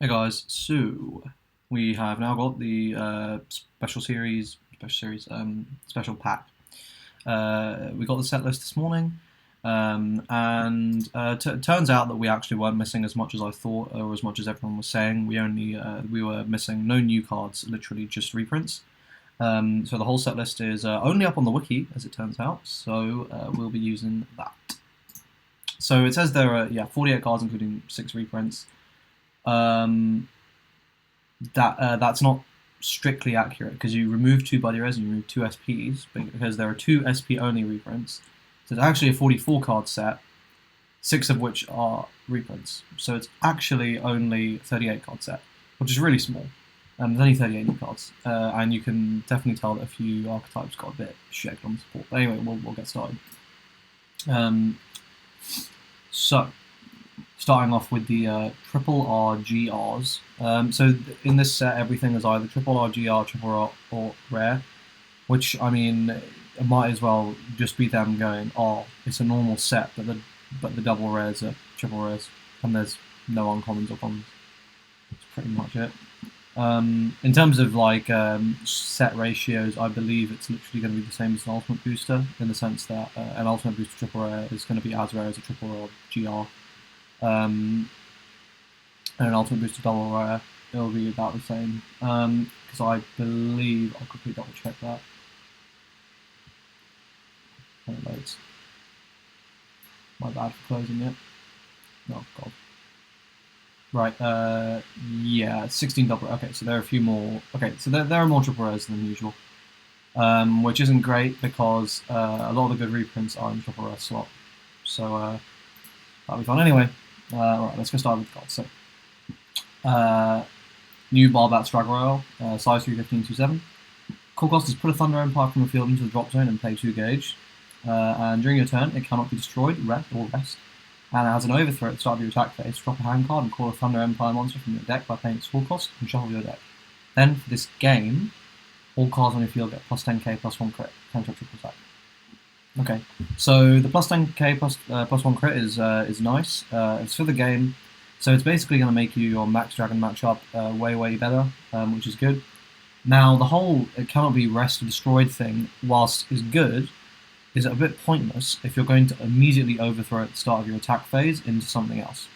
Hey guys, so we have now got the special pack. We got the set list this morning, and turns out that we actually weren't missing as much as I thought, or as much as everyone was saying. We were missing no new cards, literally just reprints. So the whole set list is only up on the wiki, as it turns out. So we'll be using that. So it says there are 48 cards, including 6 reprints. That's not strictly accurate because you remove 2 Buddy Res and you remove 2 SPs because there are 2 SP only reprints. So it's actually a 44 card set, 6 of which are reprints. So it's actually only 38 card set, which is really small. There's only 38 new cards, and you can definitely tell that a few archetypes got a bit shaken on support. But anyway, we'll get started. So, starting off with the triple RGRs. So in this set, everything is either triple RGR, triple R, or rare, which, I mean, it might as well just be them going, oh, it's a normal set, but the double rares are triple rares, and there's no uncommons or commons. That's pretty much it. In terms of like set ratios, I believe it's literally going to be the same as an ultimate booster, in the sense that an ultimate booster triple rare is going to be as rare as a triple rare GR. And an ultimate booster double rare, it'll be about the same. Because I believe I'll quickly double check that. When it loads. My bad for closing it. Oh god. Right, yeah, 16 double. Okay, so there are a few more. Okay, so there are more triple rares than usual, which isn't great because a lot of the good reprints are in triple rare slot. So that'll be fun. Anyway, right, let's go start with the cards. So, new Barbat Strag Royal, size 315/27. Core cost is put a Thunder Empire from the field into the drop zone and pay 2 gauge. And during your turn, it cannot be destroyed, rest. And it has an overthrow at the start of your attack phase. Drop a hand card and call a Thunder Empire monster from your deck by paying its full cost and shuffle your deck. Then, for this game, all cards on your field get plus 10k plus 1 crit, counter triple attack. Okay, so the plus 10k plus 1 crit is nice. It's for the game, so it's basically going to make your Max Dragon matchup way better, which is good. Now, the whole it cannot be rest or destroyed thing, whilst is good, is a bit pointless if you're going to immediately overthrow at the start of your attack phase into something else.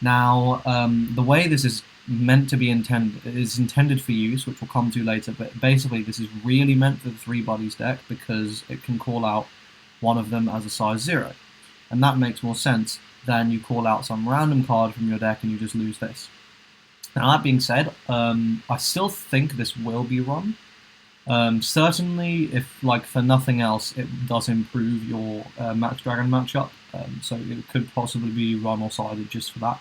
Now, the way this is meant to be intended for use, which we'll come to later, but basically this is really meant for the 3 Buddies deck because it can call out one of them as a size 0. And that makes more sense than you call out some random card from your deck and you just lose this. Now, that being said, I still think this will be run. Certainly, if like for nothing else, it does improve your Max Dragon matchup, so it could possibly be run or sided just for that.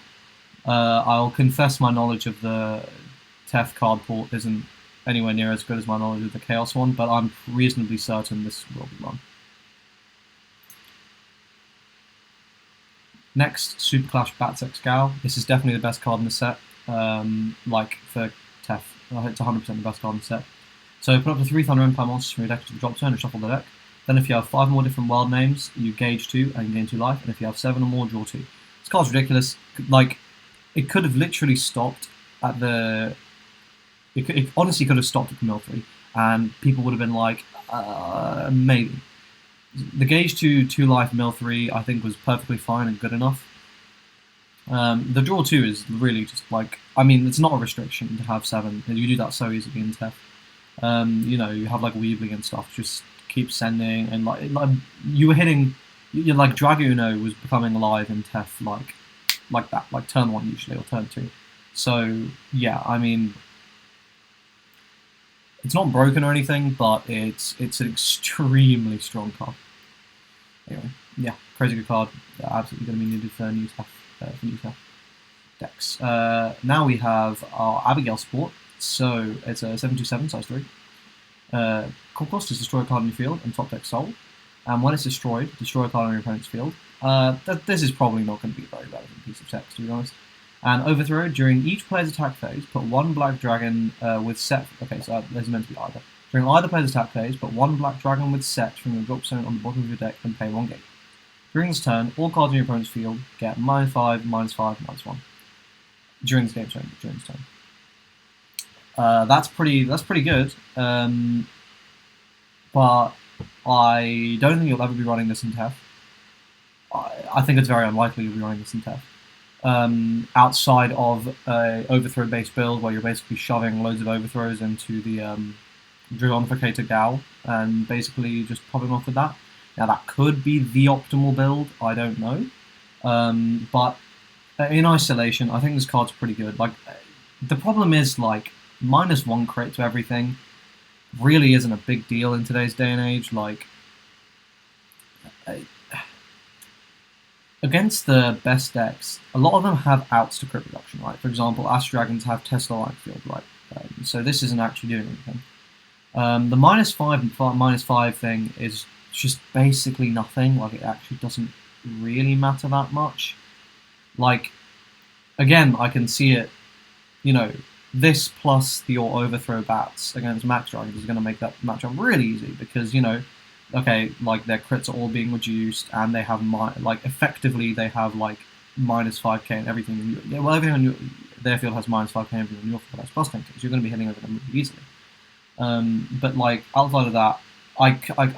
I'll confess my knowledge of the Tef card port isn't anywhere near as good as my knowledge of the Chaos one, but I'm reasonably certain this will be run. Next, Super Clash Batsex Gal. This is definitely the best card in the set. Like for Tef, it's 100% the best card in the set. So put up to 3 Thunder Empire monsters from your deck to the drop zone and shuffle the deck. Then if you have 5 more different world names, you gauge 2 and gain 2 life. And if you have 7 or more, draw 2. This card's ridiculous. Like, it could have literally stopped at the... It honestly could have stopped at the mill 3. And people would have been like, maybe. The gauge 2 life mill 3 I think was perfectly fine and good enough. The draw 2 is really just like... I mean, it's not a restriction to have 7. You do that so easily in Tef. You know, you have like Weebly and stuff, just keep sending, and like you were hitting, like Draguno was becoming alive in Tef like that, like turn 1 usually, or turn 2. So, yeah, I mean, it's not broken or anything, but it's an extremely strong card. Anyway, yeah, crazy good card, absolutely going to be needed for new Tef decks. Now we have our Abigail Sport. So it's a 7/7, size 3. Core cost is destroy a card in your field and top deck soul. And when it's destroyed, destroy a card on your opponent's field. This is probably not going to be a very relevant piece of text, to be honest. And overthrow, during each player's attack phase, put 1 black dragon with set... Okay, so this is meant to be either. During either player's attack phase, put 1 black dragon with set from your drop zone on the bottom of your deck and pay 1 gate. During this turn, all cards in your opponent's field get -5, -5, -1. during this game turn. That's pretty good. But I don't think you'll ever be running this in TEF. I think it's very unlikely you'll be running this in TEF. Outside of a overthrow-based build where you're basically shoving loads of overthrows into the Dragonificator Gal and basically just popping off with that. Now that could be the optimal build, I don't know. But in isolation, I think this card's pretty good. Like, the problem is, like, -1 crit to everything really isn't a big deal in today's day and age. Like, against the best decks, a lot of them have outs to crit reduction, right? For example, Ash Dragons have Tesla-like field, right? So this isn't actually doing anything. The -5 and -5 thing is just basically nothing. Like, it actually doesn't really matter that much. Like, again, I can see it, you know, this plus your overthrow bats against Max Dragons is going to make that matchup really easy because, you know, okay, like, their crits are all being reduced and they have, like, effectively they have, like, -5k and everything. Well, everything on their field has -5k and everything on your field has +10k, so you're going to be hitting over them really easily. But, like, outside of that,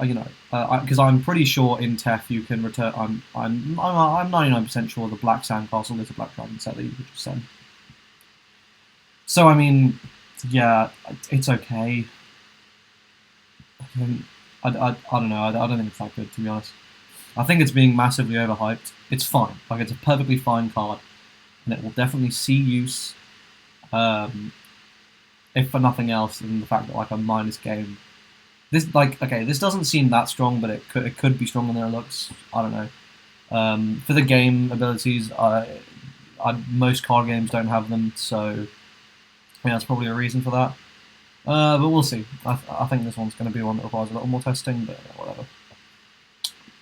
you know, because I'm pretty sure in TEF you can return. I'm 99% sure the Black Sandcastle is a Black Dragon set that you could just send. So I mean, yeah, it's okay. I don't know. I don't think it's that good, to be honest. I think it's being massively overhyped. It's fine. Like, it's a perfectly fine card, and it will definitely see use. If for nothing else than the fact that, like, a minus game. This, like, okay, this doesn't seem that strong, but it could be stronger than it looks. I don't know. For the game abilities, most card games don't have them, so yeah, that's probably a reason for that. But we'll see. I think this one's going to be one that requires a little more testing, but whatever.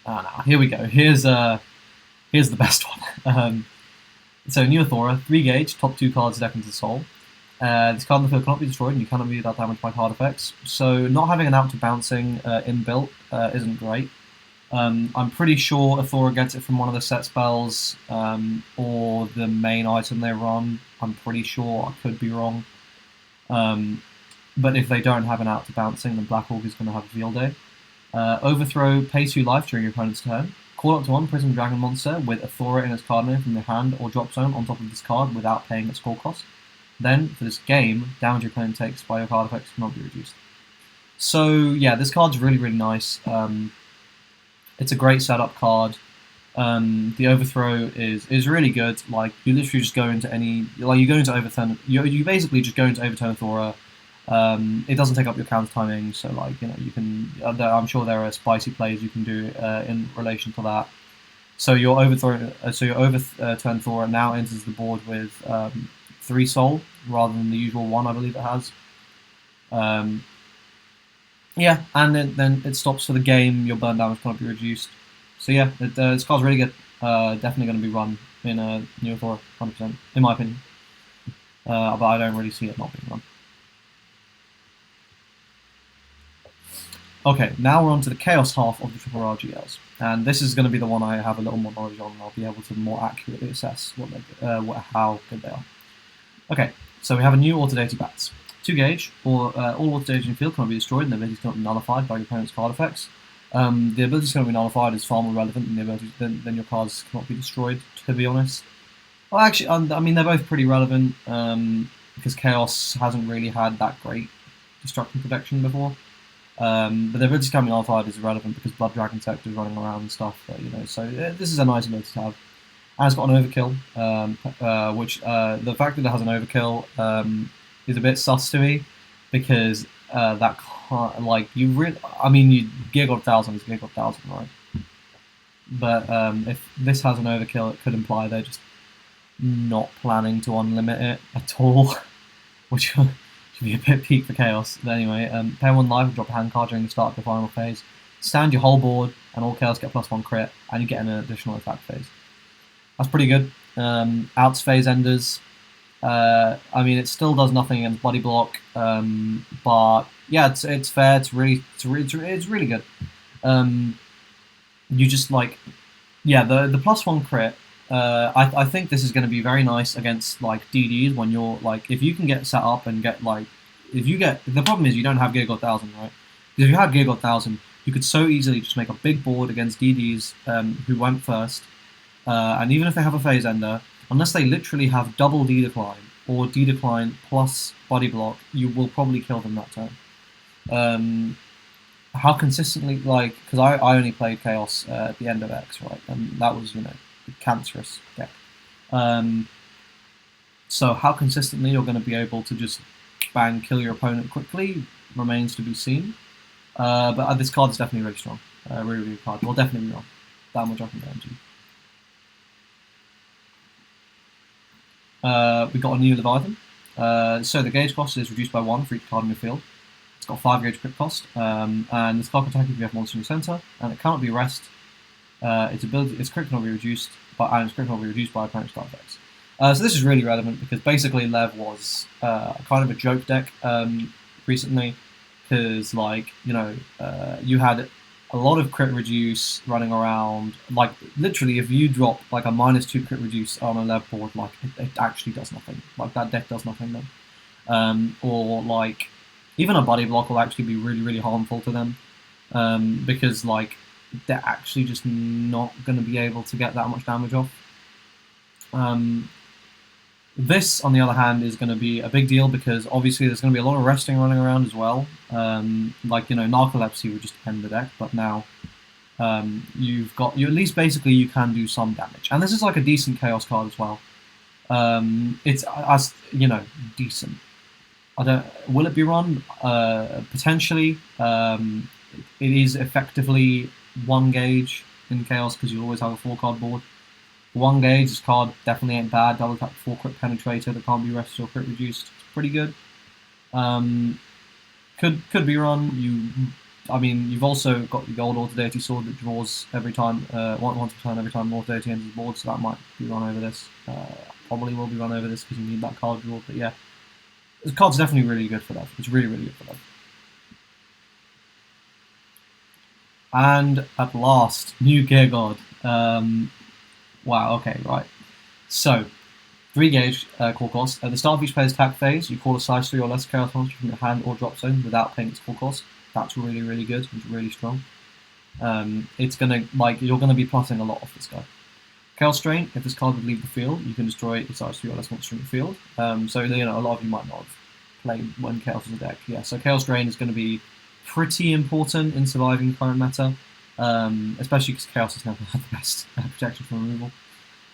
No, here we go. Here's the best one. So New Athora, 3 gauge, top 2 cards deck into Soul. This card in the field cannot be destroyed, and you cannot be without damage by card effects. So not having an out to bouncing inbuilt isn't great. I'm pretty sure Athora gets it from one of the set spells or the main item they run. I'm pretty sure. I could be wrong. But if they don't have an out to bouncing, then Black Orc is going to have a field day. Overthrow, pay 2 life during your opponent's turn. Call up to 1 Prism Dragon monster with Athora in its card name from your hand or drop zone on top of this card without paying its core cost. Then, for this game, damage your opponent takes by your card effects cannot be reduced. So, yeah, this card's really, really nice. It's a great setup card. The overthrow is really good. Like, you literally just go into any... Like, you go into overturn... You basically just go into overturn Athora. It doesn't take up your counter timing, so, like, you know, you can... I'm sure there are spicy plays you can do in relation to that. So your overturn Athora now enters the board with 3 soul rather than the usual 1, I believe it has. Yeah, and then it stops for the game. Your burn damage cannot be reduced. So yeah, this card's really good. Definitely going to be run in New Athora, 100%, in my opinion. But I don't really see it not being run. Okay, now we're on to the Chaos half of the Triple RGLs, and this is going to be the one I have a little more knowledge on, and I'll be able to more accurately assess how good they are. Okay, so we have a new Autodated Bats. 2 gauge, or all Autodated in field cannot be destroyed, and the abilities cannot be nullified by your opponent's card effects. The abilities cannot be nullified is far more relevant than the abilities than your cards cannot be destroyed, to be honest. Well, actually, I mean, they're both pretty relevant, because Chaos hasn't really had that great destruction protection before. But the abilities can be nullified is irrelevant because Blood Dragon Tech is running around and stuff, you know, so this is a nice ability to have. And it's got an overkill, which the fact that it has an overkill is a bit sus to me, because that can't, like, you really, I mean, Gear 1000 is Gear 1000, right? But if this has an overkill, it could imply they're just not planning to unlimit it at all, which should be a bit peak for Chaos. But anyway, pay 1 life and drop a hand card during the start of the final phase. Stand your whole board, and all Chaos get +1 crit, and you get an additional attack phase. That's pretty good. Outs phase enders. I mean, it still does nothing against Body Block, but yeah, it's fair. It's really good. You just, like, yeah, the +1 crit I think this is going to be very nice against like DDs when you're like if you can get set up and get like if you get the problem is you don't have Gig 1000, right? Because if you had Gig 1000, you could so easily just make a big board against DDs who went first, and even if they have a phase ender, unless they literally have double D decline or D decline plus body block, you will probably kill them that turn. How consistently, like, because I only played Chaos at the end of X, right, and that was, you know, a cancerous deck. So how consistently you're going to be able to just bang kill your opponent quickly remains to be seen. But this card is definitely really strong. Really, really good card. Well, definitely wrong. That much I can guarantee. We got a new Leviathan. So the gauge cost is reduced by 1 for each card in your field. It's got 5 gauge crit cost, and this card can attack if you have monster in your center, and it cannot be rest. Its crit cannot be reduced, and its crit cannot be reduced by opponent's card effects. So this is really relevant because basically Lev was kind of a joke deck recently, because like you had a lot of crit reduce running around. Like literally, if you drop like a -2 crit reduce on a Lev board, like it actually does nothing. Like that deck does nothing then, or like even a body block will actually be really really harmful to them because like they're actually just not going to be able to get that much damage off. This, on the other hand, is going to be a big deal because obviously there's going to be a lot of resting running around as well. Like, Narcolepsy would just end the deck, but now at least basically you can do some damage. And this is like a decent Chaos card as well. It's, as decent. Will it be run? Potentially. It is effectively 1 gauge in Chaos because you always have a 4-card board. 1 gauge, this card definitely ain't bad. Double attack 4 crit penetrator that can't be rested or crit reduced. It's pretty good. Could be run. You've also got the gold Auto Deity sword that draws every time, once per turn every time Auto Deity enters the board, so that might be run over this. Probably will be run over this because you need that card draw, but yeah. This card's definitely really good for that. It's really, really good for that. And at last, new Gear God. Wow, okay, right. So, 3 gauge core cost. At the start of each player's attack phase, you call a size 3 or less Chaos monster from your hand or drop zone without paying its core cost. That's really, really good. It's really strong. It's gonna, you're gonna be plotting a lot off this guy. Chaos Drain, if this card would leave the field, you can destroy a size 3 or less monster in the field. So, a lot of you might not have played when Chaos was a deck. Yeah, so Chaos Drain is going to be pretty important in surviving the current meta. Especially because Chaos has never had the best protection from removal.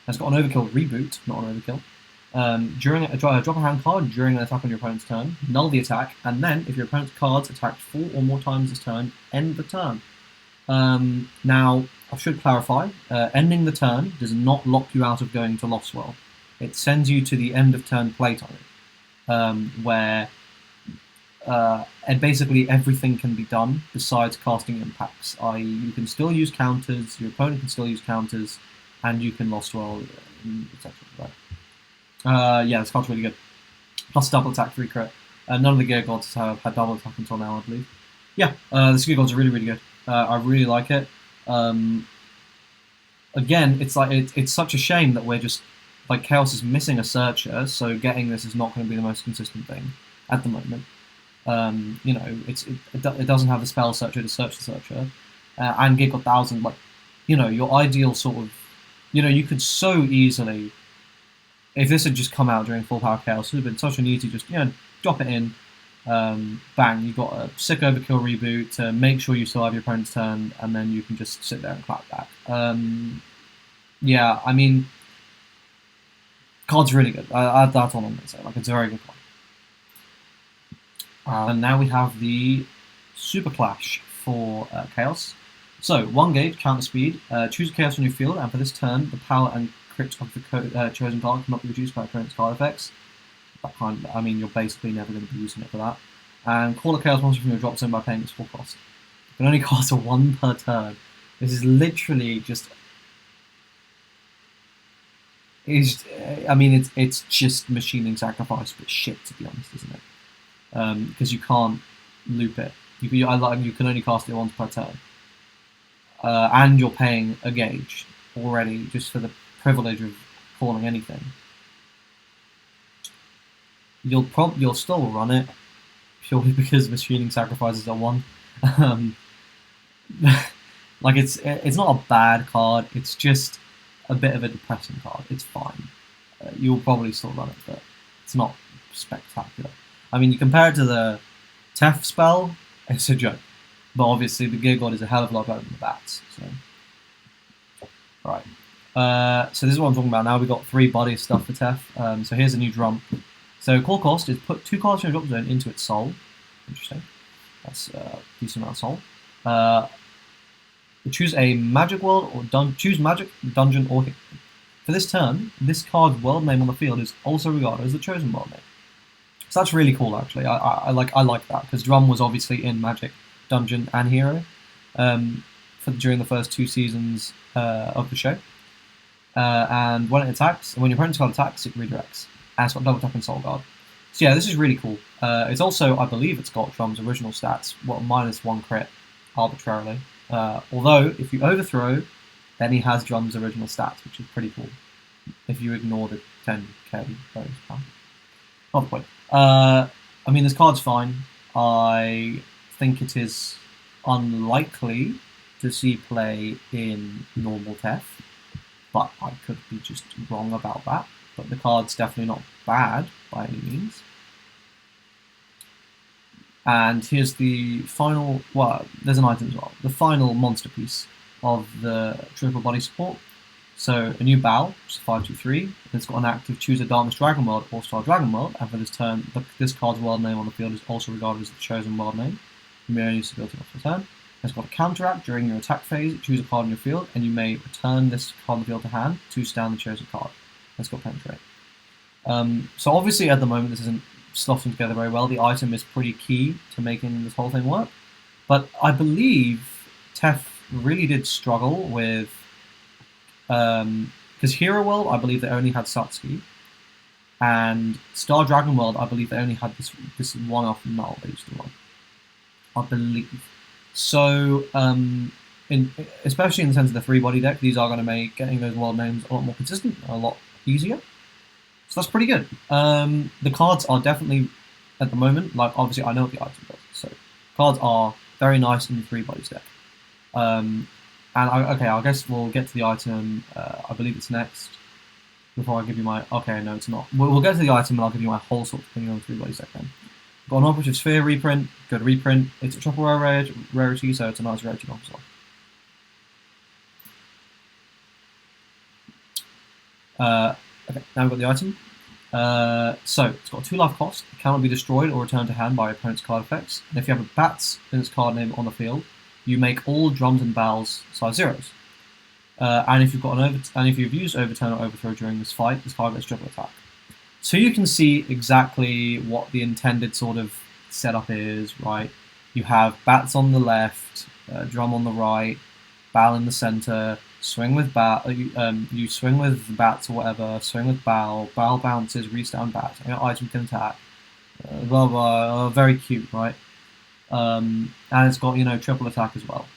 It's got an overkill reboot, not an overkill. Drop a hand card during an attack on your opponent's turn, null the attack, and then, if your opponent's cards attacked 4 or more times this turn, end the turn. Now, I should clarify, ending the turn does not lock you out of going to Lostwell. It sends you to the end of turn playtime, where and basically everything can be done besides casting impacts. I.e., you can still use counters, your opponent can still use counters, and you can Lostwell, etc. Right? Yeah, this card's really good. Plus double attack 3 crit. None of the Gear Gods have had double attack until now, I believe. Yeah, this Gear Gods are really, really good. I really like it. Again, it's such a shame that we're just Chaos is missing a searcher, so getting this is not going to be the most consistent thing at the moment. It doesn't have the spell searcher to search the searcher, and Gig 1000. Your ideal sort of, you could so easily, if this had just come out during full power Chaos, it would have been such an easy just drop it in, bang, you've got a sick overkill reboot to make sure you still have your opponent's turn, and then you can just sit there and clap back. Yeah, I mean, card's really good. That's all I'm going to say. It's a very good card. And now we have the Super Clash for Chaos. So, 1 gauge, counter speed, choose a Chaos on your field, and for this turn, the power and crit of the chosen card cannot be reduced by opponent's card effects. You're basically never going to be using it for that. And call a Chaos monster from your drop zone by paying its full cost. You can only cost a 1 per turn. This is literally just... It's just machining sacrifice, but shit, to be honest, isn't it? Because you can't loop it. You can only cast it once per turn. And you're paying a gauge already just for the privilege of calling anything, you'll still run it purely because machining sacrifices are 1. Um, like it's not a bad card. It's just a bit of a depressing card. It's fine. You'll probably still run it, but it's not spectacular. I mean, you compare it to the Tef spell, it's a joke. But obviously, the Gear God is a hell of a lot better than the Bats. So, alright. So this is what I'm talking about now. We've got 3 body stuff for Tef. So here's a new drum. So core cost is put 2 cards from your drop zone into its soul. Interesting. That's a decent amount of soul. Choose a magic world or choose magic, dungeon, or hit. For this turn, this card's world name on the field is also regarded as the chosen world name. So that's really cool, actually. I like that because Drum was obviously in Magic, Dungeon, and Hero during the first 2 seasons of the show. And when it attacks, when your opponent's card attacks, it redirects. And it's got double tap and Soul Guard. So yeah, this is really cool. It's also, I believe, it's got Drum's original stats, -1 crit arbitrarily. Although if you overthrow, then he has Drum's original stats, which is pretty cool. If you ignore the 10k bonus power. Not the point. I mean, this card's fine. I think it is unlikely to see play in normal Tef, but I could be just wrong about that. But the card's definitely not bad by any means. And here's the final, well, there's an item as well, the final monster piece of the triple body support. So a new Bow, which is 5/2/3. It's got an active choose a Darkness Dragon World or Star Dragon World, and for this turn, this card's world name on the field is also regarded as the chosen world name. You may only use the ability off the turn. It's got a counteract during your attack phase. Choose a card on your field, and you may return this card on the field to hand to stand the chosen card. It's got penetrate. So obviously at the moment this isn't slotting together very well. The item is pretty key to making this whole thing work. But I believe Tef really did struggle with, because Hero World, I believe they only had Satsuki, and Star Dragon World, I believe they only had this one-off null they used to run, I believe. So, especially in the sense of the 3-body deck, these are going to make getting those world names a lot more consistent, a lot easier. So that's pretty good. The cards are definitely, at the moment, like obviously I know what the item does, so cards are very nice in the 3-bodies deck. Okay, I guess we'll get to the item, I believe it's next, before I give you my, okay, no it's not. We'll get to the item and I'll give you my whole sort of opinion on the 3-bodies deck then. Got an Operative Sphere reprint, good reprint, it's a triple rarity, so it's a nice rarity bomb as well. Okay, now we've got the item. So, it's got a 2 life cost, it cannot be destroyed or returned to hand by your opponent's card effects, and if you have a Bats in its card name on the field, you make all drums and bells size 0s. And if you've used overturn or overthrow during this fight, this card gets triple attack. So you can see exactly what the intended sort of setup is, right? You have Bats on the left, Drum on the right, Bow in the center, swing with Bat, you swing with Bats or whatever, swing with Bow, Bow bounces, restand Bats, and your item can attack. Blah blah, very cute, right? And it's got, triple attack as well,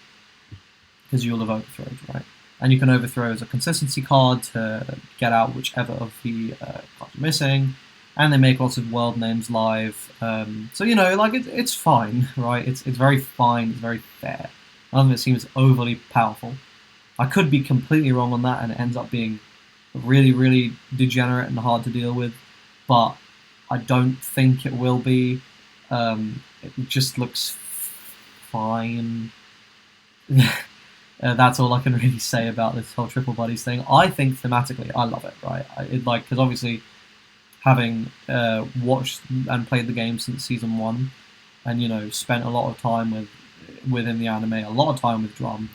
because you'll have overthrown, right? And you can overthrow as a consistency card to get out whichever of the cards you're missing, and they make lots of world names live. So like it's fine, right? It's very fine, it's very fair. None of it seems overly powerful. I could be completely wrong on that, and it ends up being really, really degenerate and hard to deal with, but I don't think it will be. It just looks fine. That's all I can really say about this whole triple buddies thing. I think thematically, I love it, right? Because obviously, having watched and played the game since season 1, and spent a lot of time within the anime, a lot of time with Drum,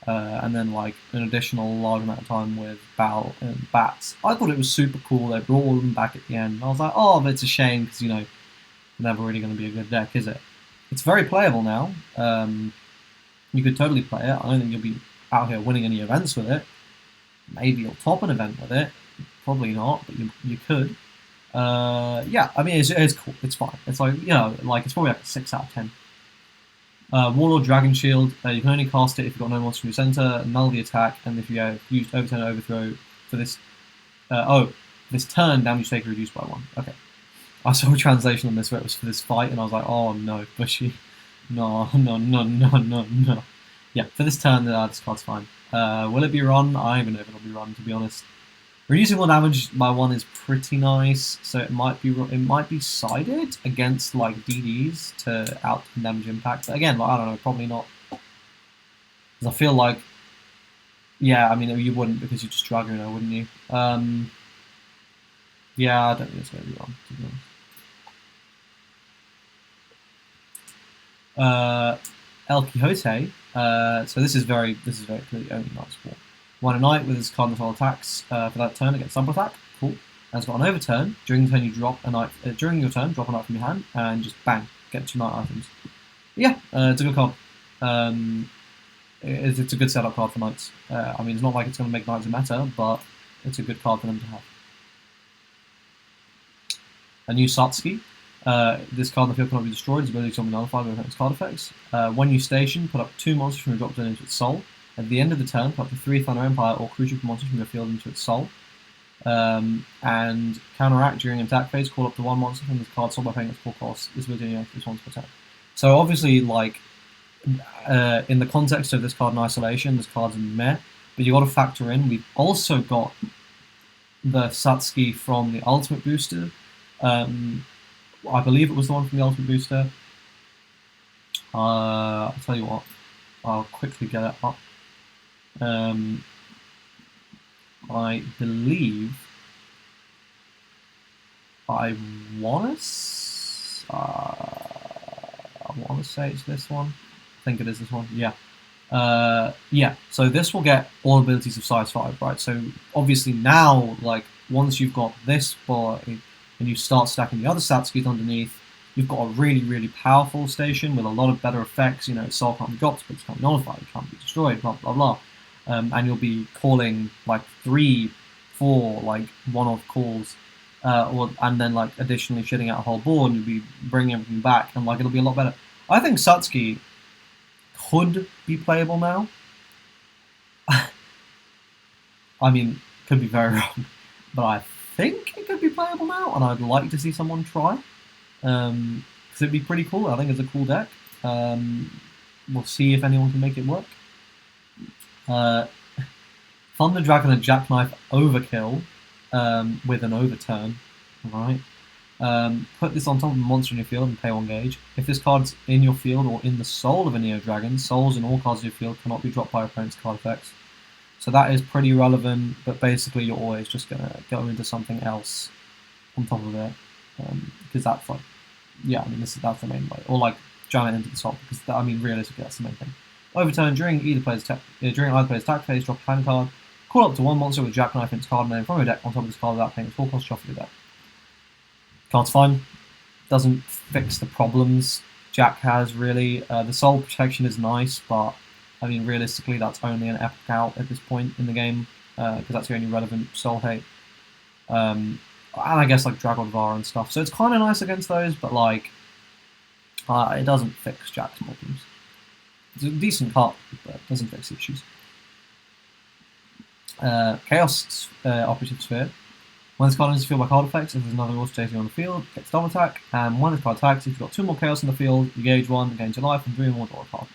and then like an additional large amount of time with Bow and Bats. I thought it was super cool. They brought all of them back at the end. I was like, oh, but it's a shame because never really going to be a good deck, is it? It's very playable now. You could totally play it. I don't think you'll be out here winning any events with it. Maybe you'll top an event with it. Probably not, but you could. Yeah, I mean, it's cool. It's fine. It's like, it's probably like a 6 out of 10. Warlord Dragon Shield, you can only cast it if you've got no monster in your center, null the attack, and if you have used Overturn or Overthrow, for this. This turn damage taken reduced by 1. Okay. I saw a translation on this where it was for this fight, and I was like, oh no, Bushy. No. Yeah, for this turn, this card's fine. Will it be run? I don't even know if it'll be run, to be honest. Reducing more damage by 1 is pretty nice, so it might be sided against like DDs to out damage impact. But again, like, I don't know, probably not. Because I feel like, yeah, I mean you wouldn't because you just Dragono, wouldn't you? Yeah, I don't think it's going to be wrong, to be honest. El Quixote. So this is very clearly only Knight's War. 1 a Knight with his card and attacks for that turn against double attack. Cool. And it's got an overturn. During the turn you drop a Knight. During your turn, drop a Knight from your hand and just bang, get 2 Knight items. But yeah, it's a good card. It's a good setup card for Knights. I mean, it's not like it's going to make Knights a meta, but it's a good card for them to have. A new Satsuki. This card in the field cannot be destroyed. Its ability to be nullified by its card effects. When you station, put up 2 monsters from your drop zone into its soul. At the end of the turn, put up to 3 Thunder Empire or crucial monsters from your field into its soul. And counteract during attack phase, call up to 1 monster from this card's soul by paying its full cost. This ability is once per turn. So obviously, like, in the context of this card in isolation, this card's meh, but you got to factor in, we've also got the Satsuki from the Ultimate Booster. I believe it was the one from the Ultimate Booster. I'll tell you what, I'll quickly get it up. I believe I want to say it's this one. I think it is this one. Yeah. Yeah. So this will get all abilities of size 5, right? So obviously now, like, once you've got this bar and you start stacking the other Satsukis underneath, you've got a really, really powerful station with a lot of better effects. You know, its soul can't be dropped, but it can't be nullified, it can't be destroyed, blah, blah, blah. And you'll be calling, like, 3, 4, like, one-off calls, and then, like, additionally shitting out a whole board, and you'll be bringing everything back, and, like, it'll be a lot better. I think Satsuki could be playable now. I mean, could be very wrong, but I think it could be playable now, and I'd like to see someone try. Because it'd be pretty cool. I think it's a cool deck. We'll see if anyone can make it work. Thunder Dragon and Jackknife Overkill with an overturn. Right. Put this on top of a monster in your field and pay 1 gauge. If this card's in your field or in the soul of a Neo Dragon, souls in all cards in your field cannot be dropped by opponent's card effects. So that is pretty relevant, but basically you're always just going to go into something else on top of it. Because that's like, yeah, I mean, that's the main way. Or like jam it into the soul, because I mean, realistically, that's the main thing. Overturn during either player's attack phase, drop a hand card, call up to 1 monster with Jackknife in its card name from your deck on top of this card without paying its full cost, shuffle your deck. Card's fine. Doesn't fix the problems Jack has, really. The soul protection is nice, but I mean, realistically, that's only an epic out at this point in the game, because that's the only relevant soul hate. And I guess like Dragonvar and stuff. So it's kind of nice against those, but like, it doesn't fix Jack's problems. It's a decent card, but it doesn't fix issues. Chaos Operative Sphere. When this card enters the field by card effects, if there's another auto chasing on the field, it gets double attack. And when this card attacks, if you've got 2 more Chaos in the field, you gauge 1, gain 2 life, and 3 more draw a card.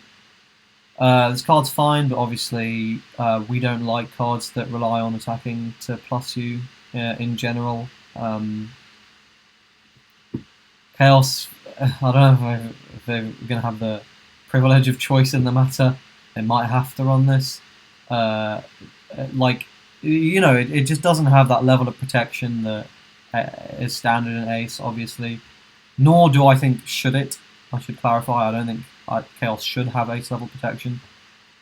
This card's fine, but obviously we don't like cards that rely on attacking to plus you in general. Chaos, I don't know if they're going to have the privilege of choice in the matter. They might have to run this. Like, you know, it just doesn't have that level of protection that is standard in Ace, obviously. Nor do I think should it. I should clarify, I don't think Chaos should have Ace level protection,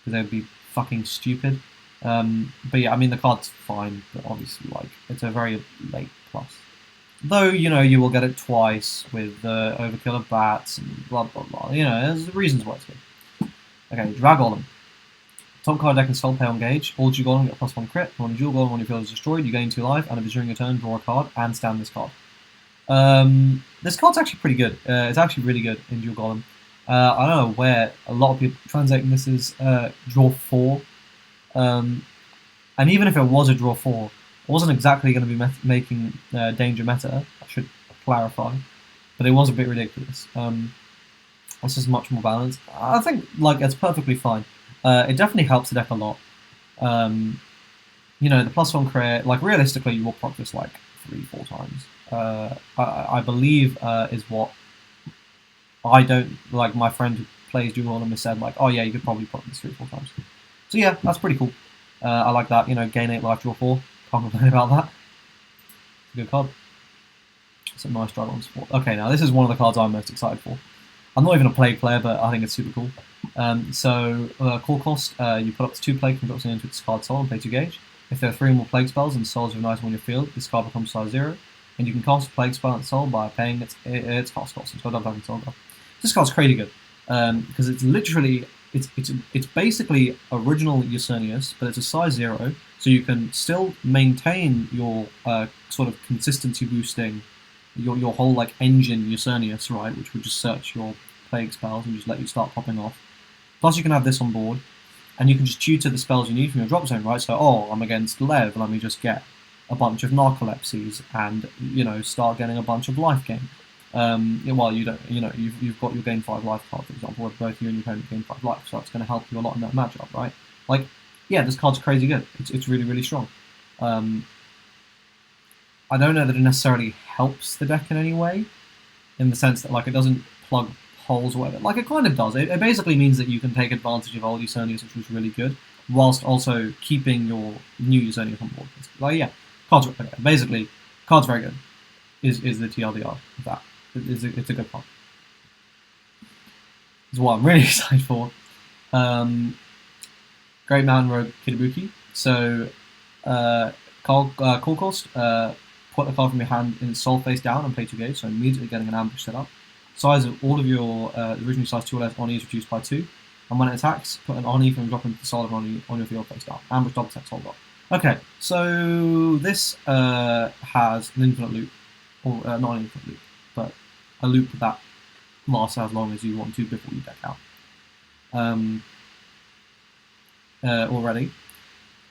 because they would be fucking stupid. But yeah, I mean, the card's fine, but obviously, like, it's a very late plus. Though, you know, you will get it twice with the Overkill of Bats and blah blah blah. You know, there's reasons why it's good. Okay, Drag Golem. Top card deck and soul pay on gauge. All Dual Golem get a +1 crit. When a Dual Golem on your field is destroyed, you gain 2 life, and if it's during your turn, draw a card and stand this card. This card's actually pretty good. It's actually really good in Dual Golem. I don't know where a lot of people translating this as draw 4. And even if it was a draw 4, It wasn't exactly going to be making danger meta, I should clarify, but it was a bit ridiculous. This is much more balanced. I think like it's perfectly fine. It definitely helps the deck a lot. You know, the +1 crit, like realistically, you will proc this like 3-4 times. I believe is what I don't like. My friend who plays Dual Ornament said like, oh yeah, you could probably proc this 3-4 times. So yeah, that's pretty cool. I like that. You know, gain 8 life, draw 4. Can't complain about that. It's a good card. It's a nice dragon on support. Okay, now this is one of the cards I'm most excited for. I'm not even a plague player, but I think it's super cool. Core cost, you put up to 2 plague and drops into its card soul and play 2 gauge. If there are 3 or more plague spells and souls with an item on your field, this card becomes size 0. And you can cast a plague spell at soul by paying its cast cost. It's got double soul card. This card's crazy good. Because it's literally it's basically original Ucernius, but it's a size 0, so you can still maintain your sort of consistency boosting your whole like engine Ucernius, right, which would just search your plague spells and just let you start popping off. Plus you can have this on board, and you can just tutor the spells you need from your drop zone, right? So, oh, I'm against Lev, let me just get a bunch of narcolepsies and, you know, start getting a bunch of life gain. Well, you don't, you know, you've got your gain 5 life card, for example, where both you and your opponent gain 5 life, so that's going to help you a lot in that matchup, right? Like, yeah, this card's crazy good. It's really, really strong. I don't know that it necessarily helps the deck in any way, in the sense that like it doesn't plug holes or whatever. Like it kind of does. It basically means that you can take advantage of old Ucernius, which was really good, whilst also keeping your new Ucernius on board. Like yeah, cards okay. Basically, cards very good. Is the TLDR of that? It's a good card. It's what I'm really excited for. Great Mountain Rogue Kidabuki. So, call cost. Put a card from your hand in its soul face down and play 2 gauge, so immediately getting an ambush set up. Size of all of your originally size 2 or less Oni is reduced by 2. And when it attacks, put an Oni from dropping the soul of Oni on your field face down. Ambush double attack soul drop. Okay, so this has an infinite loop. Or not an infinite loop, but a loop that lasts as long as you want to before you deck out. Already.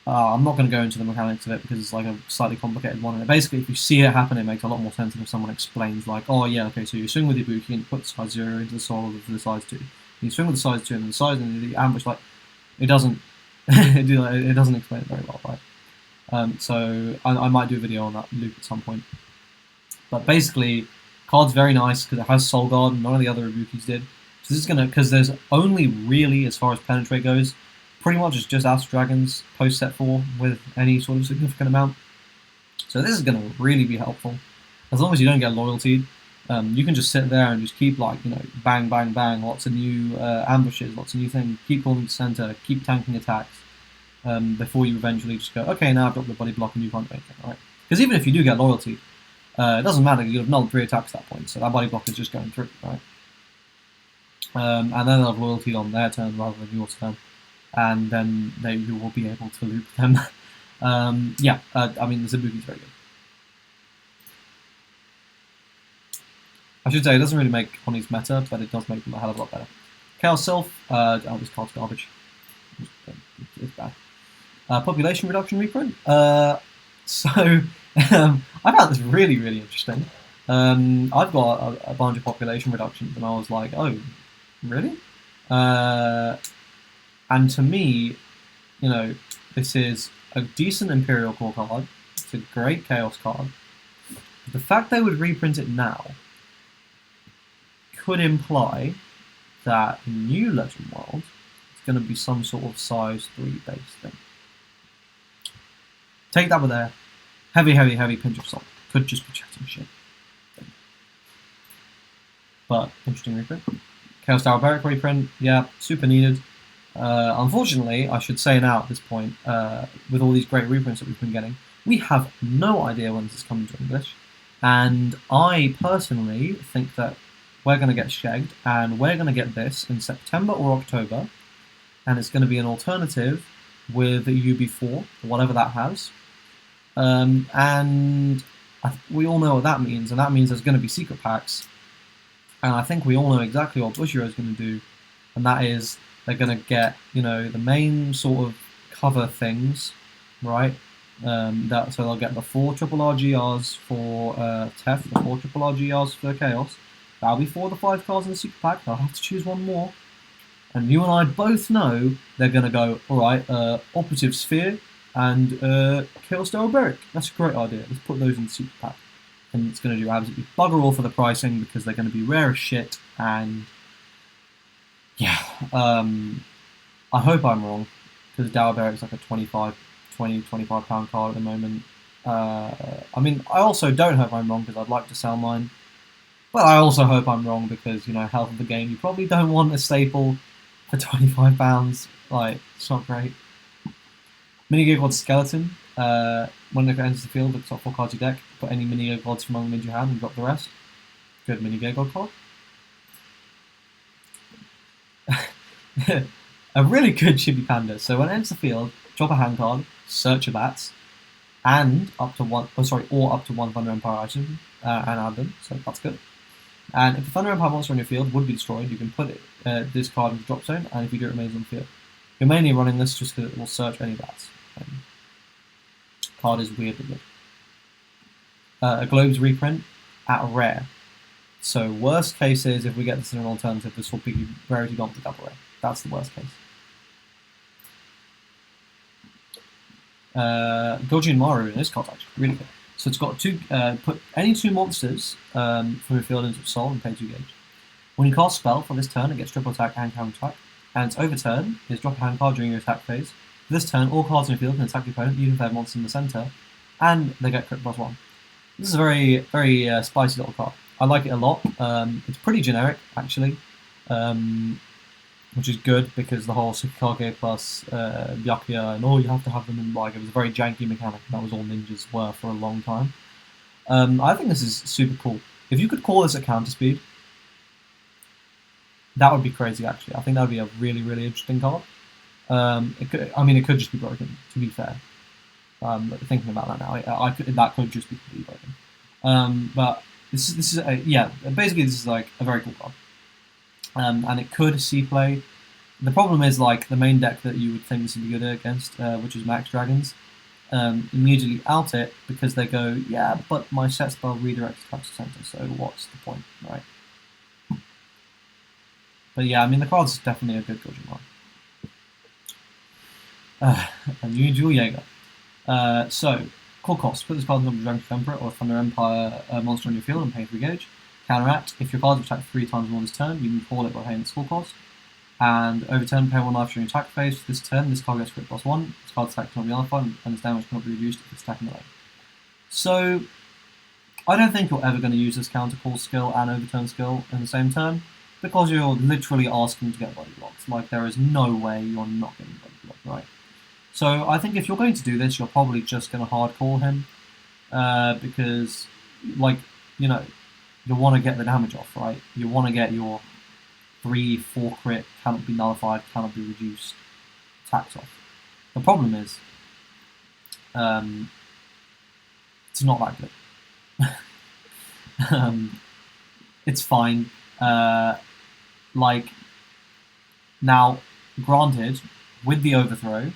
I'm not going to go into the mechanics of it because it's like a slightly complicated one. And basically, if you see it happen, it makes a lot more sense than if someone explains, like, oh yeah, okay, so you swing with your Ibuki and you put size 0 into the soul of the size 2. And you swing with the size 2 and the size and the ambush, like, it doesn't it doesn't explain it very well, right? So I might do a video on that loop at some point. But basically, card's very nice because it has Soul Guard and none of the other Ibukis did. So this is going to, because there's only really, as far as Penetrate goes, pretty much it's just Astral Dragons post set 4 with any sort of significant amount. So this is going to really be helpful. As long as you don't get loyalty, you can just sit there and just keep like, you know, bang, bang, bang, lots of new ambushes, lots of new things, keep calling to center, keep tanking attacks, before you eventually just go, okay, now I've got the body block and you can't do anything, right? Because even if you do get loyalty, it doesn't matter, you'll have nulled 3 attacks at that point, so that body block is just going through, right? And then they'll have loyalty on their turn rather than your turn. And then you will be able to loop them. I mean, the Zabuki is very good. I should say, it doesn't really make Honey's meta, but it does make them a hell of a lot better. Chaos Sylph, this card's garbage. It's bad. Population reduction reprint. I found this really, really interesting. I've got a bunch of population reductions, and I was like, oh, really? And to me, you know, this is a decent Imperial Core card. It's a great Chaos card. The fact they would reprint it now could imply that in New Legend World, it's going to be some sort of size 3 base thing. Take that with a heavy, heavy, heavy pinch of salt. Could just be chatting shit. But interesting reprint. Chaos Tower Barrack reprint, yeah, super needed. Unfortunately, I should say now at this point, with all these great reprints that we've been getting, we have no idea when this is coming to English. And I personally think that we're going to get Shegged, and we're going to get this in September or October, and it's going to be an alternative with UB4, whatever that has. And we all know what that means, and that means there's going to be secret packs. And I think we all know exactly what Bushiro is going to do, and that is they're going to get, you know, the main sort of cover things, right? So they'll get the 4 triple RGRs for Tef, the 4 triple RGRs for Chaos. That'll be 4 of the 5 cards in the Super Pack. They'll have to choose one more. And you and I both know they're going to go, alright, Operative Sphere and Chaos Beric. That's a great idea. Let's put those in the Super Pack. And it's going to do absolutely bugger all for the pricing because they're going to be rare as shit. And yeah, I hope I'm wrong because Beric's like a 25 pound card at the moment. I mean, I also don't hope I'm wrong because I'd like to sell mine. But I also hope I'm wrong because, you know, health of the game, you probably don't want a staple for £25. Like, it's not great. Mini God Skeleton. When it enters the field with the top 4 cards of your deck, put any Mini Gods from among them into your hand and drop the rest. Good Mini God card. A really good Chibi Panda. So when it enters the field, drop a hand card, search your bats, and up to one Thunder Empire item and add them. So that's good. And if the Thunder Empire monster on your field would be destroyed, you can put this card into the drop zone, and if you do, it remains on the field. You're mainly running this just because it will search any bats. Card is weirdly good. A Globe's reprint at rare. So worst case is if we get this in an alternative, this will be rarity gone to double rare. That's the worst case. Goji and Maru in this card's actually really good. So it's got put any 2 monsters from your field into its soul and pay 2 gauge. When you cast a spell for this turn, it gets triple attack and counter attack. And its overturn is drop a hand card during your attack phase. For this turn, all cards in your field can attack your opponent, even if they have monsters in the center, and they get crit +1. This is a very, very spicy little card. I like it a lot. It's pretty generic, actually, which is good because the whole Tsukikage plus Byakuya and you have to have them in like it was a very janky mechanic. That was all ninjas were for a long time. I think this is super cool. If you could call this at counter speed, that would be crazy. Actually, I think that would be a really, really interesting card. It could just be broken. To be fair, but thinking about that now, that could just be completely broken. But this is basically this is like a very cool card. And it could see play. The problem is like the main deck that you would think this would be good against, which is Max Dragons, immediately out it because they go, yeah, but my set spell redirects attacks to center, so what's the point, right? But yeah, I mean the card's definitely a good Goji card. Unusual Jaeger. So core cost: put this card on the Dragon Emperor or Thunder Empire monster on your field and pay 3 gauge. Counteract: if your cards attack 3 times on this turn, you can call it by paying its full cost. And overturn, pay 1 life during attack phase. For this turn, this card gets crit +1. This card's attack cannot be nullified, and its damage cannot be reduced if it's attacking the lane. So, I don't think you're ever going to use this counter call skill and overturn skill in the same turn, because you're literally asking to get body blocks. Like, there is no way you're not getting body blocked, right? So, I think if you're going to do this, you're probably just going to hardcore him, because, like, you know, you want to get the damage off, right? You want to get your 3-4 crit, cannot be nullified, cannot be reduced, attacks off. The problem is, it's not that good. It's fine. Now, granted, with the overthrow,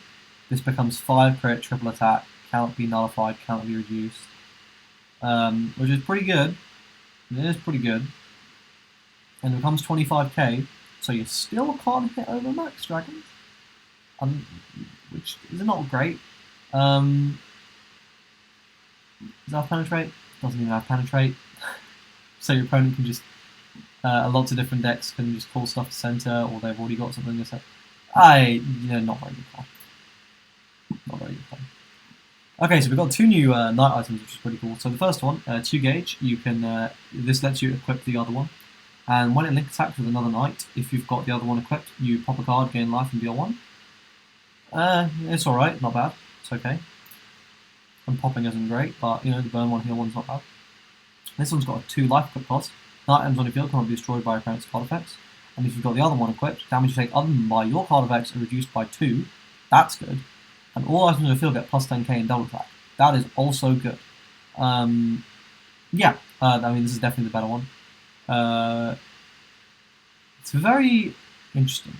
this becomes 5 crit, triple attack, cannot be nullified, cannot be reduced, which is pretty good. It is pretty good. And it becomes 25k, so you still can't hit over Max Dragons, which is not great. Does that have penetrate? Doesn't even have penetrate. So your opponent can just, lots of different decks can just call stuff to center, or they've already got something in their set. Not very good card. Not very good card. Okay, so we've got 2 new night items, which is pretty cool. So the first one, 2 gauge, you can this lets you equip the other one. And when it link attacks with another knight, if you've got the other one equipped, you pop a card, gain life, and deal 1. It's alright, not bad. It's okay. And popping isn't great, but you know, the burn 1, heal 1's not bad. This one's got a 2 life equip cost. Knight items on your field cannot be destroyed by your opponent's card effects. And if you've got the other one equipped, damage you take other than by your card effects are reduced by 2. That's good. And all items on your field get plus 10k in double attack. That is also good. I mean, this is definitely the better one. It's very interesting.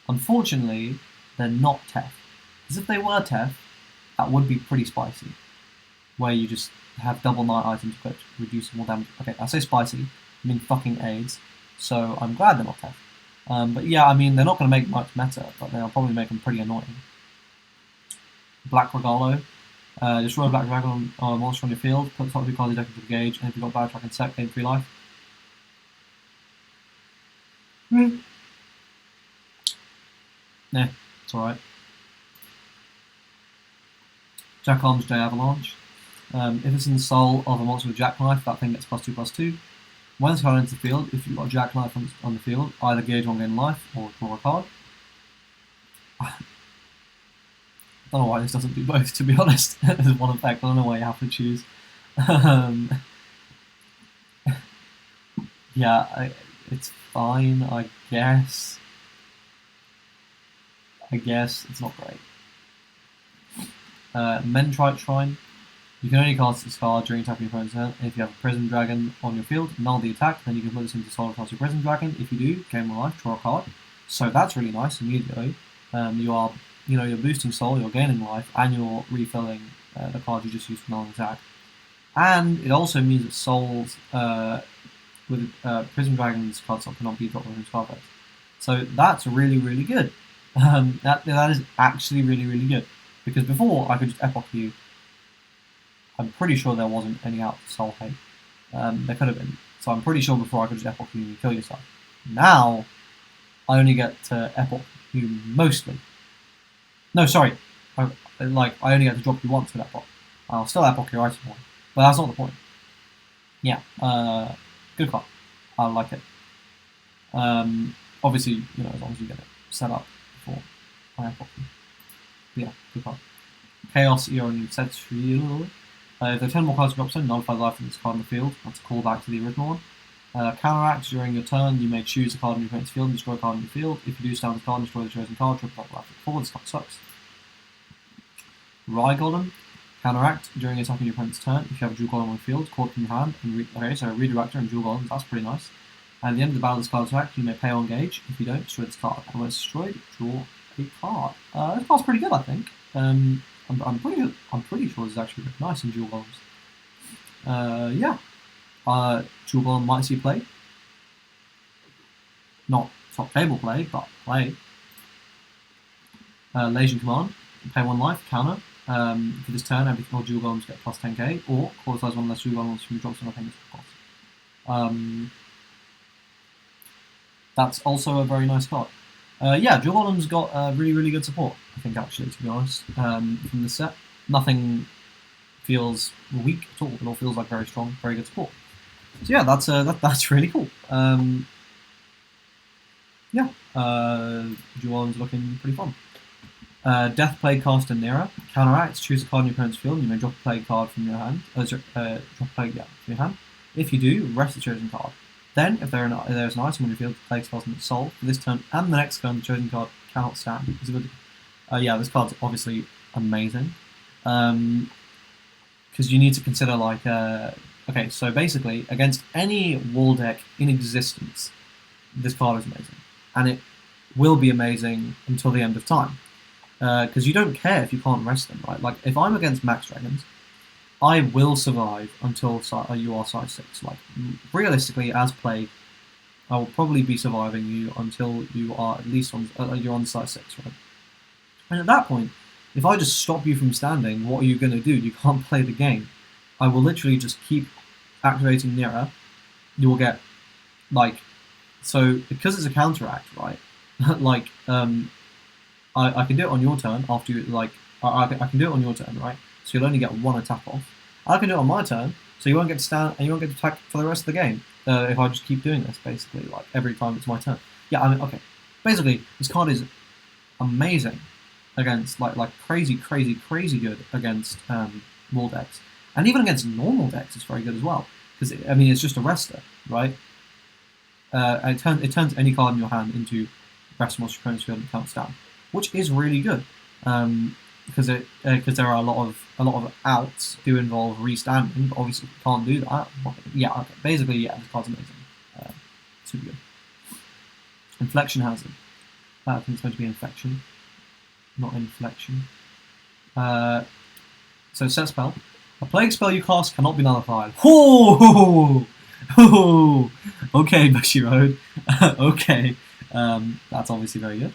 Unfortunately, they're not TEF. Because if they were TEF, that would be pretty spicy, where you just have double night items but reduce more damage. Okay, I say spicy, I mean fucking AIDS, so I'm glad they're not tough. But yeah, I mean, they're not going to make much meta, but they'll probably make them pretty annoying. Black Regalo. Destroy a Black Dragon monster on your field, put the top 2 cards of your deck into the gauge, and if you've got Bad Track and Sec, gain 3 life. Nah, it's alright. Jackarm's J Avalanche. If it's in the soul of a monster with Jackknife, that thing gets +2/+2. When this card enters the field, if you've got a Jackknife on the field, either gauge 1, gain life, or draw a card. I don't know why this doesn't do both, to be honest. There's one effect, I don't know why you have to choose. Yeah, it's fine, I guess. It's not great. Mentrite Shrine. You can only cast this card during attack of your opponent's turn. If you have a Prison Dragon on your field, null the attack, then you can put this into Soul cast your Prison Dragon. If you do, gain 1 life, draw a card. So that's really nice immediately. You're boosting Soul, you're gaining life, and you're refilling the card you just used for null attack. And it also means that Souls with Prison Dragon's card slot cannot be dropped within his card base. So that's really, really good. That is actually really, really good. Because before, I could just epoch you. I'm pretty sure there wasn't any out for Soul Hate. There could have been. So I'm pretty sure before I could just epoch you and you kill yourself. Now, I only get to epoch you mostly. No, sorry. I only get to drop you once with epoch. I'll still epoch your item one. But that's not the point. Yeah, good card. I like it. Obviously, as long as you get it set up before I epoch you. Yeah, good card. Chaos Eon sets for you. If there are 10 more cards drop in, nullify life from this card in the field. That's a callback to the original one. Counteract, during your turn, you may choose a card in your opponent's field and destroy a card in your field. If you do stand the card and destroy the chosen card, triple up life at 4. This card sucks. Rye Golem. Counteract, during attacking your opponent's turn. If you have a Jewel Golem on the field, call it from your hand. So Redirector and Jewel Golem, that's pretty nice. And at the end of the battle, this card attack, you may pay or engage. If you don't, destroy this card. And when it's destroyed, draw a card. This card's pretty good, I think. I'm pretty sure this is actually really nice in Jewel Golems. Yeah. Jewel Golem might see play. Not top table play, but play. Legion Command. Pay 1 life, counter. For this turn, every 4 Jewel Golems get plus 10k, or qualifies 1 less Jewel Golems from your drops on payments for cost. That's also a very nice card. Yeah, Jewel Golem's got really, really good support, I think, actually, to be honest, from this set. Nothing feels weak at all. It all feels like very strong, very good support. So yeah, that's really cool. Yeah, Jewel Golem's looking pretty fun. Death Plague Caster Nera. Counteract, choose a card in your opponent's field, and you may drop a Plague card from your hand. Drop a Plague, from your hand. If you do, rest the chosen card. Then, if there's an item on your field, the Plague spell's soul for this turn and the next turn, the chosen card cannot stand. Yeah, this card's obviously amazing. Because you need to consider, okay, so basically, against any wall deck in existence, this card is amazing. And it will be amazing until the end of time. Because you don't care if you can't rest them, right? Like, if I'm against Max Dragons, I will survive until you are size 6. Like, realistically, as Plague, I will probably be surviving you until you are at least you're on size 6, right? And at that point, if I just stop you from standing, what are you going to do? You can't play the game. I will literally just keep activating Nera. You will get, so because it's a counteract, right? I can do it on your turn after you, I can do it on your turn, right? So you'll only get 1 attack off. I can do it on my turn, so you won't get to stand and you won't get to attack for the rest of the game. If I just keep doing this, basically, every time it's my turn. Yeah, I mean, okay. Basically, this card is amazing against, crazy, crazy, crazy good against wall decks. And even against normal decks, it's very good as well. Because, it's just a rester, right? And it turns any card in your hand into rest monster opponent's field and counts down, which is really good. Because there are a lot of outs do involve restanding, but obviously you can't do that. Yeah, okay. Basically, yeah, this card's amazing. Super good. Inflection Hazard. I think it's meant to be infection, not inflection. So set spell. A plague spell you cast cannot be nullified. Whoa! Okay, Bushy Road. Okay. That's obviously very good.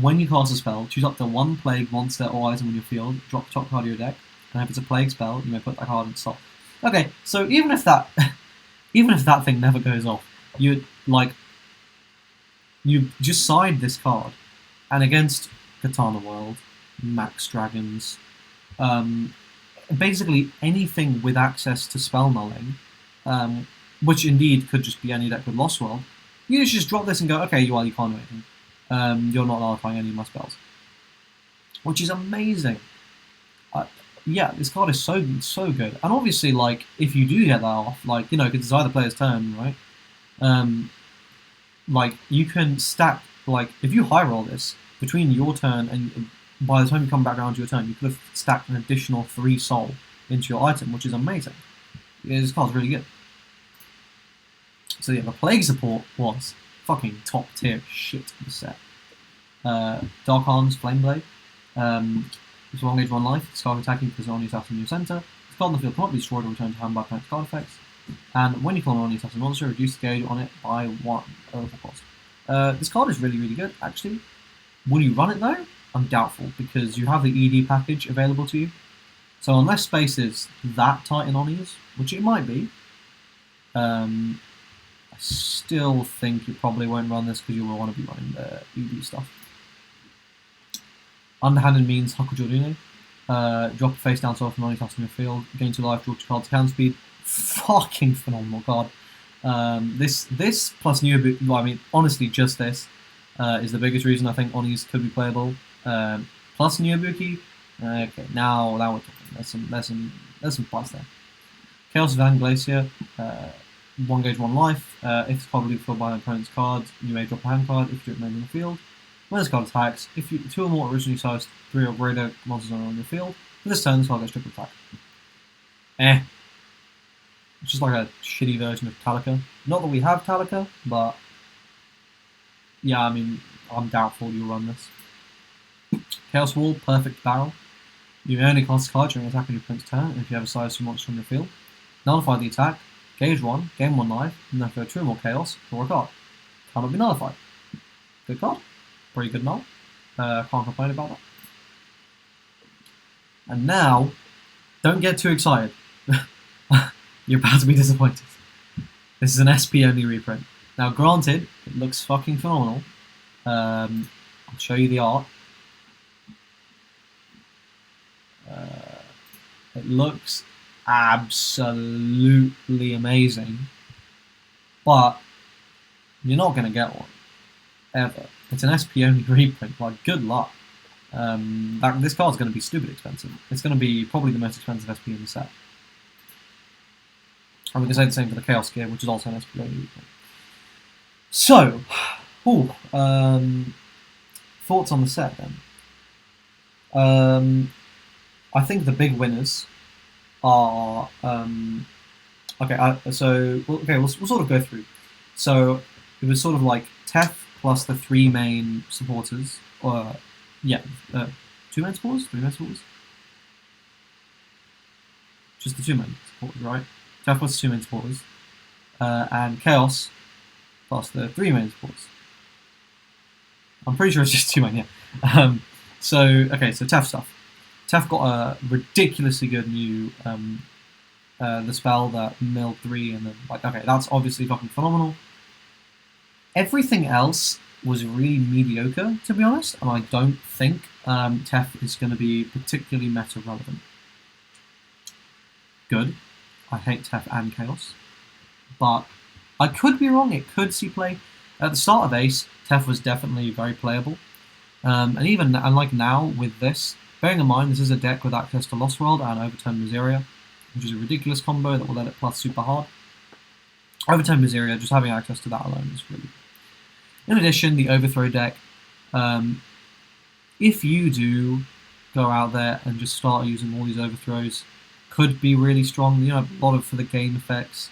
When you cast a spell, choose up to one plague monster or item on your field, drop the top card of your deck, and if it's a plague spell, you may put that card in stop. Okay, so even if that thing never goes off, you just side this card, and against Katana World, Max Dragons, basically anything with access to spell nulling, which indeed could just be any deck with Lost World, you just drop this and go, okay, you can't do anything. You're not nullifying any of my spells, which is amazing. Yeah, this card is so good, and obviously, like, if you do get that off, like, you know, because it's either player's turn, right? Like, you can stack, like, if you high roll this between your turn and by the time you come back around to your turn, you could have stacked an additional 3 soul into your item, which is amazing. Yeah, this card's really good. So yeah, the plague support was fucking top tier shit in the set. Dark Arms, Flame Blade. It's 1 gauge, 1 life. This card attacking because only assassin in your center. This card on the field cannot be destroyed or returned to hand by opponent's card effects. And when you call an only assassin monster, reduce the gauge on it by 1 overall cost. This card is really, really good, actually. Will you run it though? I'm doubtful, because you have the ED package available to you. So unless space is that tight in Onis, which it might be, I still think you probably won't run this because you will want to be running the ED stuff. Underhanded means Hakujorune. Drop a face down soul from Oni in your field. Gain 2 life, draw 2 cards, can speed. Fucking phenomenal card. This plus New, well, I mean, honestly, just this is the biggest reason I think Onis could be playable. Plus Nyobuki. Okay, now we're talking. There's some plus there. Chaos Van Glacier. 1 gauge, 1 life. If it's probably filled by an opponent's card, you may drop a hand card if you remain in the field. When this card attacks, if 2 or more originally sized 3 or greater monsters are on your field, for this turn this card gets triple attack. It's just like a shitty version of Talika. Not that we have Talika, but yeah, I mean, I'm doubtful you'll run this. Chaos Wall, perfect barrel. You may only cast a card during attack on your opponent's turn, and if you have a size 2 monster on your field, nullify the attack, gauge 1, gain 1 life, and then for 2 or more chaos, draw a card. Cannot be nullified. Good card. Pretty good null. Can't complain about that. And now, don't get too excited. You're about to be disappointed. This is an SP only reprint. Now, granted, it looks fucking phenomenal. I'll show you the art. It looks absolutely amazing, but you're not going to get one ever. It's an SP only reprint. Like, good luck. This card's going to be stupid expensive. It's going to be probably the most expensive SP in the set. And we can say the same for the Chaos Gear, which is also an SP only reprint. So, thoughts on the set then? I think the big winners are we'll sort of go through. So it was sort of like Tef plus the 3 main supporters, 2 main supporters, 3 main supporters, just the 2 main supporters, right? Tef plus the 2 main supporters, and Chaos plus the 3 main supporters. I'm pretty sure it's just 2 main, yeah. So Tef stuff. Tef got a ridiculously good new the spell that milled 3 and then that's obviously fucking phenomenal. Everything else was really mediocre, to be honest, and I don't think Tef is going to be particularly meta relevant. Good. I hate Tef and Chaos, but I could be wrong. It could see play. At the start of Ace, Tef was definitely very playable, and like now with this. Bearing in mind, this is a deck with access to Lost World and Overturn Miseria, which is a ridiculous combo that will let it plus super hard. Overturn Miseria, just having access to that alone is really good. In addition, the Overthrow deck, if you do go out there and just start using all these Overthrows, could be really strong. You know, a lot of for the game effects.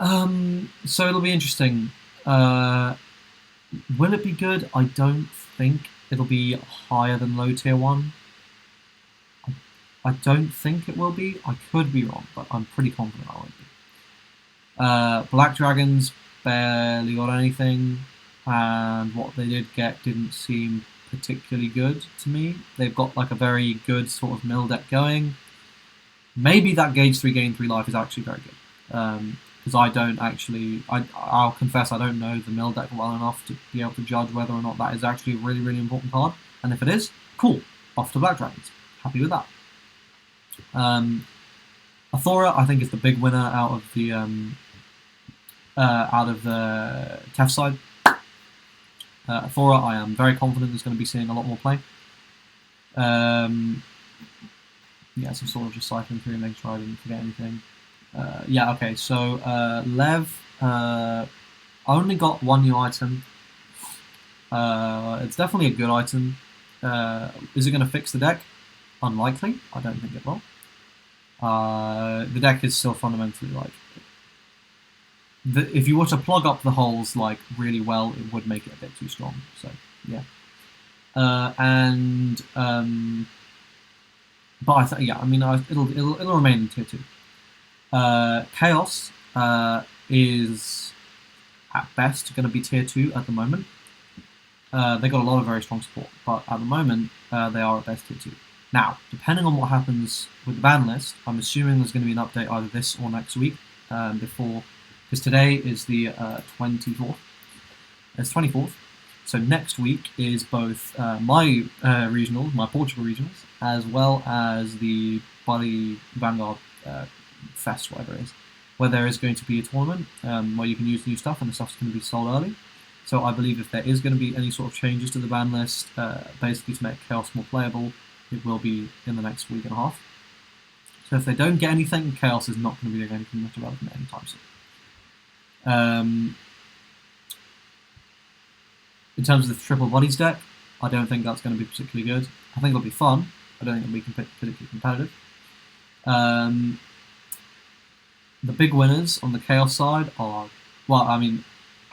So it'll be interesting. Will it be good? I don't think it'll be higher than low tier 1. I don't think it will be. I could be wrong, but I'm pretty confident I won't be. Black Dragons barely got anything, and what they did get didn't seem particularly good to me. They've got like a very good sort of mill deck going. Maybe that gauge 3 gain 3 life is actually very good. Because I don't actually, I'll confess I don't know the mill deck well enough to be able to judge whether or not that is actually a really, really important card. And if it is, cool. Off to Black Dragons. Happy with that. Athora, I think, is the big winner out of the TEF side. Athora, I am very confident is going to be seeing a lot more play. Yeah, so sort of just cycling through and making sure I didn't forget anything. Yeah, okay, so Lev, I only got one new item. It's definitely a good item. Is it going to fix the deck? Unlikely. I don't think it will. The deck is still fundamentally like... if you were to plug up the holes like really well, it would make it a bit too strong. So, yeah. But yeah, I mean, it'll remain in tier 2. Chaos is at best going to be tier 2 at the moment. They got a lot of very strong support, but at the moment they are at best tier 2. Now, depending on what happens with the ban list, I'm assuming there's going to be an update either this or next week, because today is the 24th. It's 24th. So next week is both my regionals, my Portugal regionals, as well as the Buddy Vanguard Fest, whatever it is, where there is going to be a tournament where you can use new stuff and the stuff's going to be sold early. So I believe if there is going to be any sort of changes to the ban list, basically to make Chaos more playable, it will be in the next week and a half. So if they don't get anything, Chaos is not going to be doing anything much relevant anytime soon. In terms of the triple bodies deck, I don't think that's going to be particularly good. I think it'll be fun. I don't think it'll be particularly competitive. The big winners on the Chaos side are, well, I mean,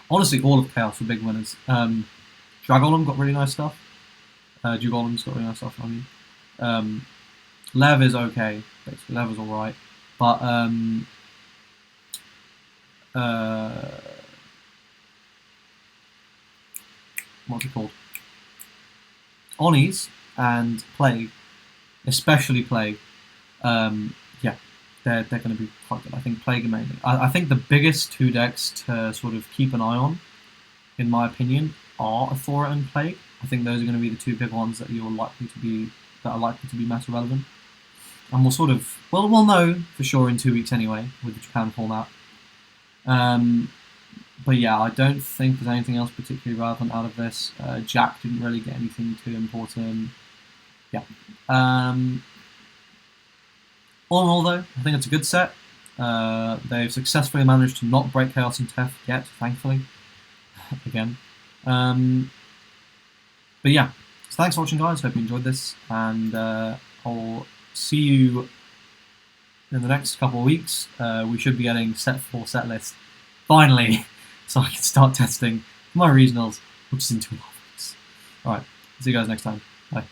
honestly, all of Chaos were big winners. Dragolem got really nice stuff. Dugolem's got really nice stuff, I mean. Lev is okay, basically. Lev is alright. But, what's it called? Onis and Plague, especially Plague, yeah, they're going to be quite good. I think Plague and mainly. I think the biggest two decks to sort of keep an eye on, in my opinion, are Athora and Plague. I think those are going to be the two big ones that are likely to be meta relevant. And we'll sort of, well, we'll know for sure in 2 weeks anyway with the Japan format. But yeah, I don't think there's anything else particularly relevant out of this. Jack didn't really get anything too important. Yeah. All in all, though, I think it's a good set. They've successfully managed to not break Chaos and TEF yet, thankfully. Again. But yeah, so thanks for watching, guys. Hope you enjoyed this, and I'll see you in the next couple of weeks. We should be getting set 4 set list finally, so I can start testing my regionals, which is in 2.5 weeks. Alright, see you guys next time. Bye.